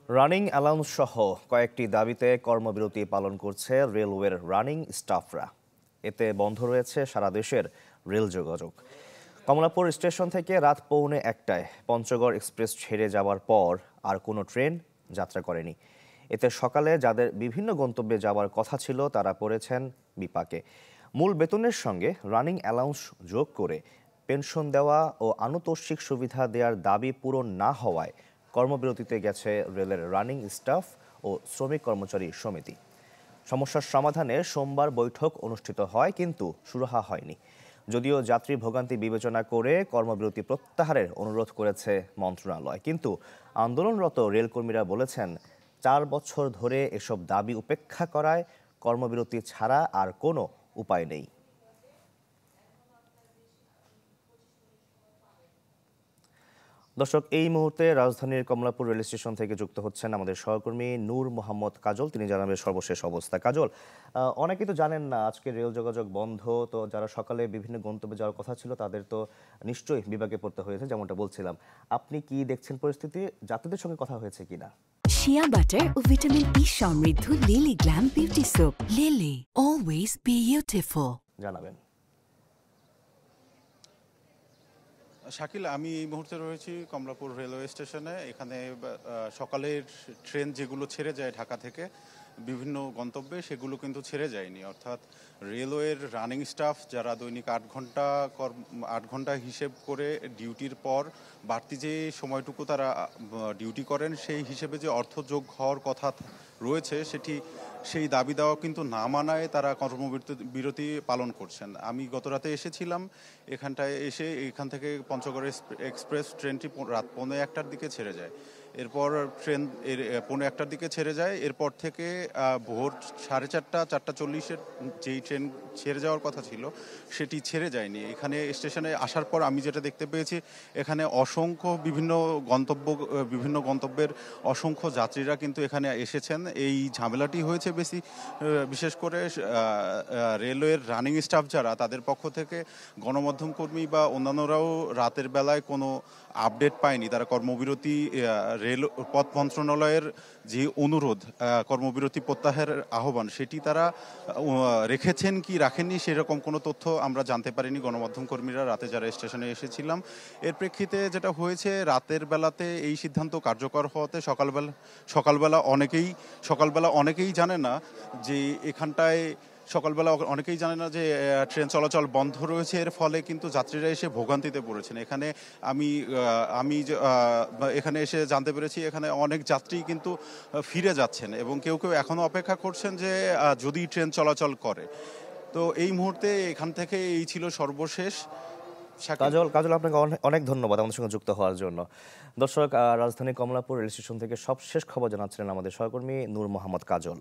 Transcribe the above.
Running allowance সহ কয়েকটি দাবিতে কর্মবিরতি পালন করছে রেলওয়ের রানিং স্টাফরা। এতে বন্ধ রয়েছে সারা দেশের রেল যোগাযোগ। কমলাপুর স্টেশন থেকে রাত 1:45টায় পঞ্চগড় এক্সপ্রেস ছেড়ে যাওয়ার পর আর কোনো ট্রেন যাত্রা করেনি। এতে সকালে যাদের বিভিন্ন গন্তব্যে যাওয়ার কথা ছিল তারা পড়েছেন বিপাকে। মূল বেতনের সঙ্গে রানিং অ্যালাউন্স যোগ করে পেনশন দেওয়া ও আনুতোষিক সুবিধা দেওয়ার দাবি পূরণ না হওয়ায় কর্মবিরতিতে গেছে রেলের রানিং স্টাফ ও শ্রমিক কর্মচারী সমিতি। সমস্যার সমাধানে সোমবার বৈঠক অনুষ্ঠিত হয়, কিন্তু সুরাহা হয়নি। যদিও যাত্রী ভোগান্তি বিবেচনা করে কর্মবিরতি প্রত্যাহারের অনুরোধ করেছে মন্ত্রণালয়, কিন্তু আন্দোলনরত রেলকর্মীরা বলেছেন 4 বছর ধরে এসব দাবি উপেক্ষা করায় কর্মবিরতি ছাড়া আর কোনো উপায় নেই। দর্শক, এই মুহূর্তে রাজধানীর কমলাপুর রেল স্টেশন থেকে যুক্ত হচ্ছেন আমাদের সহকর্মী নূর মোহাম্মদ কাজল। তিনি জানাবেন সর্বশেষ অবস্থা। কাজল, অনেকেই তো জানেন না আজকে রেল যোগাযোগ বন্ধ, তো যারা সকালে বিভিন্ন গন্তব্যে যাওয়ার কথা ছিল তাদের তো নিশ্চয়ই বিপাকে পড়তে হয়েছে, যেমনটা বলছিলাম। আপনি কি দেখছেন পরিস্থিতি? যাত্রীদের সঙ্গে কথা হয়েছে কিনা? শিয়া বাটার ও ভিটামিন ই সমৃদ্ধ lily glam beauty soap. Lily, always beautiful. জানাবেন। শাকিল, আমি এই মুহূর্তে রয়েছি কমলাপুর রেলওয়ে স্টেশনে। এখানে সকালের ট্রেন যেগুলো ছেড়ে যায় ঢাকা থেকে বিভিন্ন গন্তব্যে, সেগুলো কিন্তু ছেড়ে যায়নি। অর্থাৎ রেলওয়ের রানিং স্টাফ যারা দৈনিক 8 ঘন্টা হিসেব করে ডিউটির পর বাড়তি যে সময়টুকু তারা ডিউটি করেন, সেই হিসেবে যে অর্থ যোগ হওয়ার কথা রয়েছে সেই দাবি দেওয়া কিন্তু না মানায় তারা কর্মবিরতি পালন করছেন। আমি গত রাতে এসেছিলাম এখানটায়, এখান থেকে পঞ্চগড় এক্সপ্রেস ট্রেনটি রাত 1:45টার দিকে ছেড়ে যায়। এরপর ট্রেন 1:45টার দিকে ছেড়ে যায়। এরপর থেকে ভোর 4:30, 4:40-এর যেই ট্রেন ছেড়ে যাওয়ার কথা ছিল সেটি ছেড়ে যায়নি। এখানে স্টেশনে আসার পর আমি যেটা দেখতে পেয়েছি, এখানে অসংখ্য বিভিন্ন গন্তব্যের অসংখ্য যাত্রীরা কিন্তু এখানে এসেছেন। এই ঝামেলাটি হয়েছে বিশেষ করে রেলওয়ের রানিং স্টাফ যারা, তাদের পক্ষ থেকে গণমাধ্যম কর্মী বা অন্যান্যরাও রাতের বেলায় কোনো আপডেট পায়নি। তারা কর্মবিরতি, রেল পথ মন্ত্রণালয়ের যে অনুরোধ কর্মবিরতি প্রত্যাহারের আহ্বান, সেটি তারা রেখেছেন কি রাখেননি সেরকম কোনো তথ্য আমরা জানতে পারিনি গণমাধ্যম কর্মীরা রাতে যারা স্টেশনে এসেছিলাম। এর প্রেক্ষিতে যেটা হয়েছে, রাতের বেলাতে এই সিদ্ধান্ত কার্যকর হওয়াতে সকালবেলা অনেকেই জানে না যে এখানটায় অনেকেই জানে না যে ট্রেন চলাচল বন্ধ রয়েছে। এর ফলে কিন্তু যাত্রীরা এসে ভোগান্তিতে পড়েছেন। আমি এখানে এসে জানতে পেরেছি এখানে অনেক যাত্রী কিন্তু ফিরে যাচ্ছেন এবং কেউ এখনো অপেক্ষা করছেন যে যদি ট্রেন চলাচল করে। তো এই মুহূর্তে এখান থেকে এই ছিল সর্বশেষ। কাজল, আপনাকে অনেক ধন্যবাদ আমাদের সঙ্গে যুক্ত হওয়ার জন্য। দর্শক, রাজধানী কমলাপুর রেল স্টেশন থেকে সবশেষ খবর জানাচ্ছিলেন আমাদের সহকর্মী নূর মোহাম্মদ কাজল।